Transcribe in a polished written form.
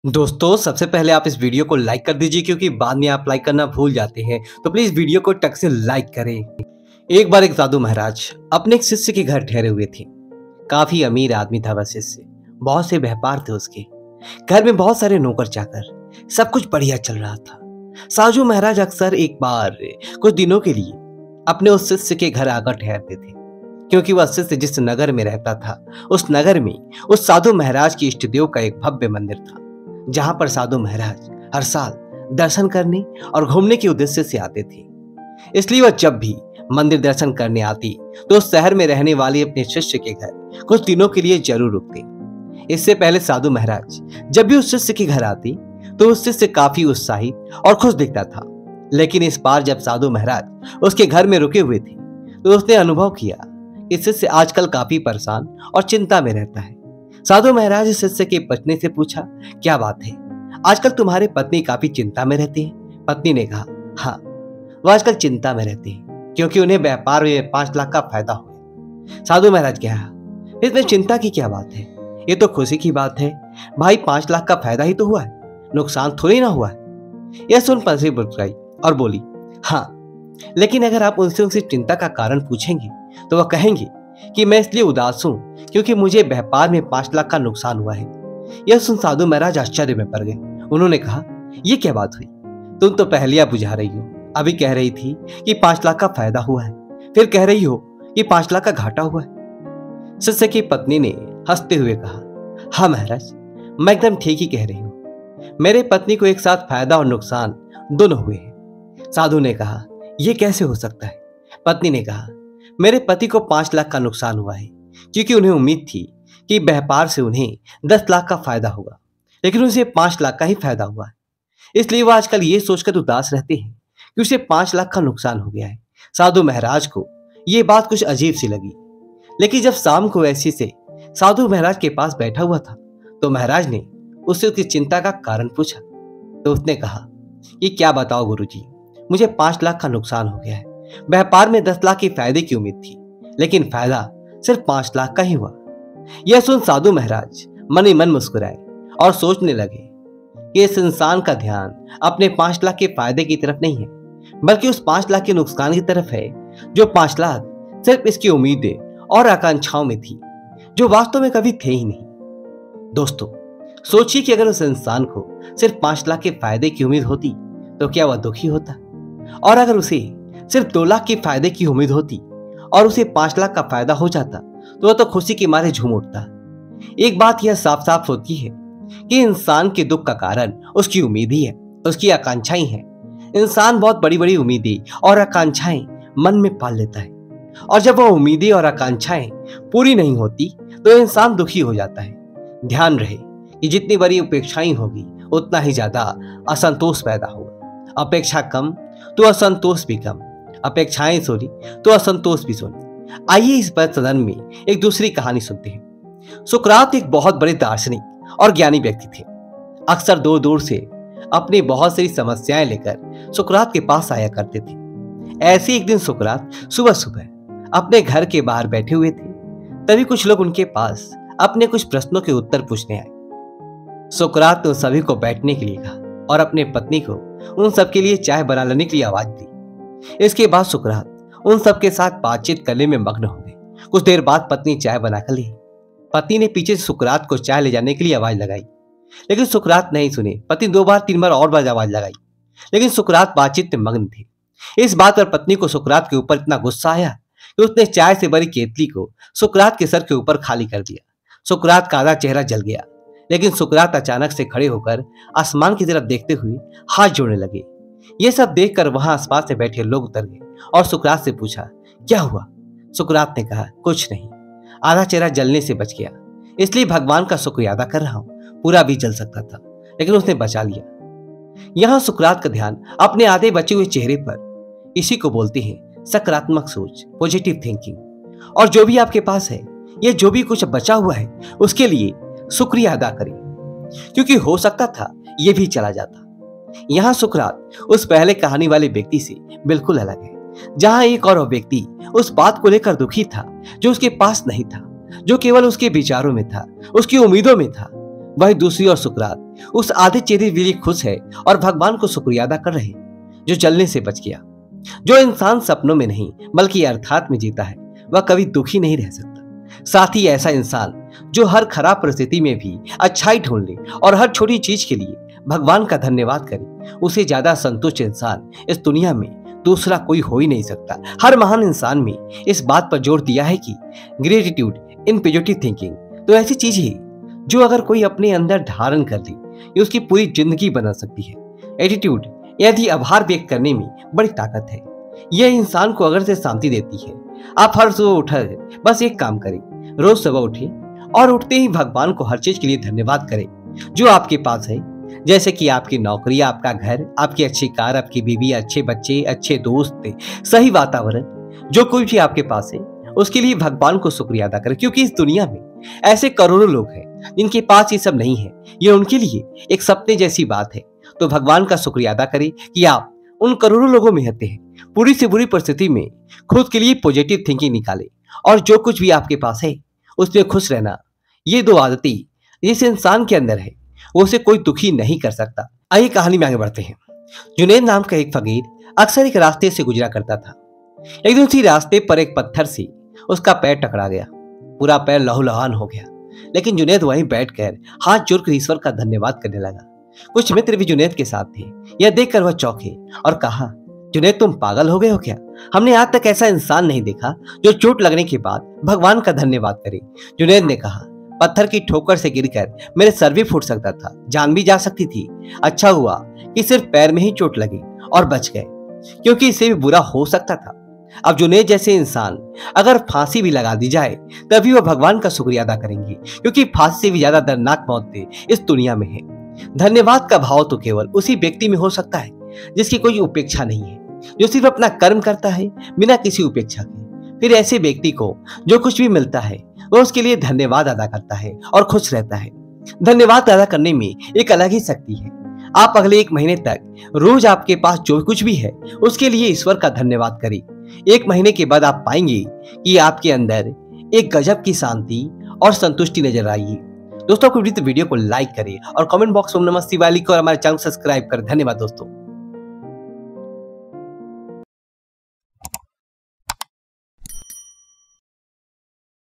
दोस्तों सबसे पहले आप इस वीडियो को लाइक कर दीजिए क्योंकि बाद में आप लाइक करना भूल जाते हैं। तो प्लीज वीडियो को टक से लाइक करें। एक बार एक साधु महाराज अपने एक शिष्य के घर ठहरे हुए थे। काफी अमीर आदमी था वह शिष्य। बहुत से व्यापार थे उसके घर में, बहुत सारे नौकर चाकर, सब कुछ बढ़िया चल रहा था। साधु महाराज अक्सर एक बार कुछ दिनों के लिए अपने उस शिष्य के घर आकर ठहरते थे, क्योंकि वह शिष्य जिस नगर में रहता था उस नगर में उस साधु महाराज की इष्ट देव का एक भव्य मंदिर था, जहां पर साधु महाराज हर साल दर्शन करने और घूमने के उद्देश्य से आते थे। इसलिए वह जब भी मंदिर दर्शन करने आती तो उस शहर में रहने वाले अपने शिष्य के घर कुछ दिनों के लिए जरूर रुकते। इससे पहले साधु महाराज जब भी उस शिष्य के घर आती तो उस शिष्य काफी उत्साहित और खुश दिखता था। लेकिन इस बार जब साधु महाराज उसके घर में रुके हुए थे तो उसने अनुभव किया कि शिष्य आजकल काफी परेशान और चिंता में रहता है। साधु महाराज शिष्य के पत्नी से पूछा, क्या बात है, आजकल तुम्हारे पत्नी काफी चिंता में रहती है? पत्नी ने कहा, हाँ, वह आजकल चिंता में रहती है क्योंकि उन्हें व्यापार में 5 लाख का फायदा हुआ। साधु महाराज कहा, इसमें चिंता की क्या बात है, ये तो खुशी की बात है भाई, 5 लाख का फायदा ही तो हुआ है, नुकसान थोड़ी ना हुआ है। यह सुन पत्नी मुस्कुराई और बोली, हाँ, लेकिन अगर आप उनसे उनकी चिंता का कारण पूछेंगे तो वह कहेंगे कि मैं इसलिए उदास हूं क्योंकि मुझे व्यापार में 5 लाख का नुकसान हुआ है। यह सुन साधु महाराज आश्चर्य में पड़ गए। उन्होंने कहा, यह क्या बात हुई, तुम तो पहेलियां बुझा रही हो। अभी कह रही थी कि 5 लाख का फायदा हुआ है, फिर कह रही हो कि 5 लाख का घाटा हुआ है। शिष्य की पत्नी ने हंसते हुए कहा, हाँ महाराज, मैं एकदम ठीक ही कह रही हूँ, मेरे पत्नी को एक साथ फायदा और नुकसान दोनों हुए हैं। साधु ने कहा, यह कैसे हो सकता है? पत्नी ने कहा, मेरे पति को 5 लाख का नुकसान हुआ है क्योंकि उन्हें उम्मीद थी कि व्यापार से उन्हें 10 लाख का फायदा होगा, लेकिन उसे 5 लाख का ही फायदा हुआ है। इसलिए वह आजकल ये सोचकर उदास रहते हैं कि उसे 5 लाख का नुकसान हो गया है। साधु महाराज को यह बात कुछ अजीब सी लगी। लेकिन जब शाम को ऐसी से साधु महाराज के पास बैठा हुआ था तो महाराज ने उससे उसकी चिंता का कारण पूछा। तो उसने कहा, ये क्या बताओ गुरुजी, मुझे 5 लाख का नुकसान हो गया है। व्यापार में 10 लाख के फायदे की उम्मीद थी, लेकिन फायदा सिर्फ 5 लाख का ही हुआ। यह सुन साधु महाराज मन ही मन मुस्कुराए और सोचने लगे कि इस इंसान का ध्यान अपने 5 लाख के फायदे की तरफ नहीं है, बल्कि उस 5 लाख के नुकसान की तरफ है, जो 5 लाख सिर्फ इसकी उम्मीदें और आकांक्षाओं में थी, जो वास्तव में कभी थे ही नहीं। दोस्तों, सोचिए कि अगर उस इंसान को सिर्फ 5 लाख के फायदे की उम्मीद होती तो क्या वह दुखी होता? और अगर उसे सिर्फ 2 लाख के फायदे की उम्मीद होती और उसे 5 लाख का फायदा हो जाता तो वह तो खुशी के मारे झूम उठता। एक बात यह साफ साफ होती है कि इंसान के दुख का कारण उसकी उम्मीद ही है, उसकी आकांक्षाएं हैं। इंसान बहुत बड़ी बड़ी उम्मीदें और आकांक्षाएं मन में पाल लेता है, और जब वह उम्मीदें और आकांक्षाएं पूरी नहीं होती तो इंसान दुखी हो जाता है। ध्यान रहे कि जितनी बड़ी अपेक्षाएं होगी उतना ही ज्यादा असंतोष पैदा होगा। अपेक्षा कम तो असंतोष भी कम, अपेक्षाएं सोनी तो असंतोष भी सोनी। आइए इस पर सदन में एक दूसरी कहानी सुनते हैं। सुकरात एक बहुत बड़े दार्शनिक और ज्ञानी व्यक्ति थे। अक्सर दूर दूर से अपनी बहुत सारी समस्याएं लेकर सुकरात के पास आया करते थे। ऐसे एक दिन सुकरात सुबह सुबह अपने घर के बाहर बैठे हुए थे, तभी कुछ लोग उनके पास अपने कुछ प्रश्नों के उत्तर पूछने आए। सुकरात ने सभी को बैठने के लिए कहा और अपने पत्नी को उन सबके लिए चाय बना लाने के लिए आवाज दी। इसके बाद सुकरात उन सबके साथ बातचीत करने में मग्न हो गए। कुछ देर बाद पत्नी चाय बनाकर ली। पति ने पीछे से सुकरात को चाय ले जाने के लिए आवाज लगाई, लेकिन सुकरात नहीं सुने। पति 2 बार 3 बार और बार आवाज लगाई, लेकिन सुकरात बातचीत में मग्न थे। इस बात पर पत्नी को सुकरात के ऊपर इतना गुस्सा आया कि उसने चाय से भरी केतली को सुकरात के सर के ऊपर खाली कर दिया। सुकरात का आधा चेहरा जल गया, लेकिन सुकरात अचानक से खड़े होकर आसमान की तरफ देखते हुए हाथ जोड़ने लगे। ये सब देखकर वहां आसपास से बैठे लोग उतर गए और सुकरात से पूछा, क्या हुआ? सुकरात ने कहा, कुछ नहीं, आधा चेहरा जलने से बच गया, इसलिए भगवान का शुक्रिया अदा कर रहा हूं। पूरा भी जल सकता था, लेकिन उसने बचा लिया। यहां सुकरात का ध्यान अपने आधे बचे हुए चेहरे पर। इसी को बोलते हैं सकारात्मक सोच, पॉजिटिव थिंकिंग। और जो भी आपके पास है, ये जो भी कुछ बचा हुआ है, उसके लिए शुक्रिया अदा करें, क्योंकि हो सकता था ये भी चला जाता। यहां सुकरात उस पहले कहानी वाले व्यक्ति से बिल्कुल अलग है, जहां एक और व्यक्ति उस बात को लेकर दुखी था जो उसके पास नहीं था, जो केवल उसके विचारों में था, उसकी उम्मीदों में था। वही दूसरी ओर सुकरात उस आधे चेहरे के लिए खुश है और भगवान को शुक्रिया अदा कर रहे हैं जो जलने से बच गया। जो इंसान सपनों में नहीं बल्कि अर्थात में जीता है वह कभी दुखी नहीं रह सकता। साथ ही ऐसा इंसान जो हर खराब परिस्थिति में भी अच्छाई ढूंढ ले और हर छोटी चीज के लिए भगवान का धन्यवाद करे, उसे ज्यादा संतुष्ट इंसान इस दुनिया में दूसरा कोई हो ही नहीं सकता। हर महान इंसान में इस बात पर जोर दिया है कि ग्रेटिट्यूड इन पॉजिटिव थिंकिंग तो ऐसी चीज है जो अगर कोई अपने अंदर धारण कर ले ये उसकी पूरी जिंदगी बना सकती है। एटीट्यूड यदि आभार व्यक्त करने में बड़ी ताकत है। यह इंसान को अगर से शांति देती है। आप हर सुबह उठकर बस एक काम करें, रोज सुबह उठें और उठते ही भगवान को हर चीज के लिए धन्यवाद करें जो आपके पास है, जैसे कि आपकी नौकरी, आपका घर, आपकी अच्छी कार, आपकी बीवी, अच्छे बच्चे, अच्छे दोस्त, सही वातावरण, जो कोई भी आपके पास है उसके लिए भगवान को शुक्रिया अदा करें। क्योंकि इस दुनिया में ऐसे करोड़ों लोग हैं जिनके पास ये सब नहीं है, ये उनके लिए एक सपने जैसी बात है। तो भगवान का शुक्रिया अदा करें कि आप उन करोड़ों लोगों में रहते हैं। बुरी से बुरी परिस्थिति में खुद के लिए पॉजिटिव थिंकिंग निकालें और जो कुछ भी आपके पास है उसमें खुश रहना। ये दो आदतें जिस इंसान के अंदर है वो उसे कोई दुखी नहीं कर सकता। आइए कहानी में आगे बढ़ते हैं। जुनैद नाम का एक फकीर अक्सर एक रास्ते से गुजरा करता था। एक दिन उसी रास्ते पर एक पत्थर से उसका पैर टकरा गया। पूरा पैर लहूलुहान हो गया, लेकिन जुनैद वहीं बैठकर हाथ जोड़कर ईश्वर का धन्यवाद करने लगा। कुछ मित्र भी जुनैद के साथ थे। यह देखकर वह चौंके और कहा, जुनैद तुम पागल हो गए हो क्या? हमने आज तक ऐसा इंसान नहीं देखा जो चोट लगने के बाद भगवान का धन्यवाद करे। जुनैद ने कहा, पत्थर की ठोकर से गिरकर मेरे सर भी फूट सकता था, जान भी जा सकती थी। अच्छा हुआ कि सिर्फ पैर में ही चोट लगी और बच गए, क्योंकि इससे भी बुरा हो सकता था। अब जुनैद जैसे इंसान अगर फांसी भी लगा दी जाए तभी वह भगवान का शुक्रिया अदा करेंगे, क्योंकि फांसी से भी ज्यादा दर्दनाक मौतें इस दुनिया में है। धन्यवाद का भाव तो केवल उसी व्यक्ति में हो सकता है जिसकी कोई उपेक्षा नहीं है, जो सिर्फ अपना कर्म करता है बिना किसी उपेक्षा के। फिर ऐसे व्यक्ति को जो कुछ भी मिलता है वह उसके लिए धन्यवाद अदा करता है और खुश रहता है। धन्यवाद अदा करने में एक अलग ही शक्ति है। आप अगले 1 महीने तक रोज आपके पास जो कुछ भी है उसके लिए ईश्वर का धन्यवाद करें। 1 महीने के बाद आप पाएंगे कि आपके अंदर एक गजब की शांति और संतुष्टि नजर आएगी। दोस्तों, आपको वीडियो को लाइक करें और कमेंट बॉक्स में नमः शिवाय लिखकर हमारे चैनल सब्सक्राइब करें। धन्यवाद दोस्तों।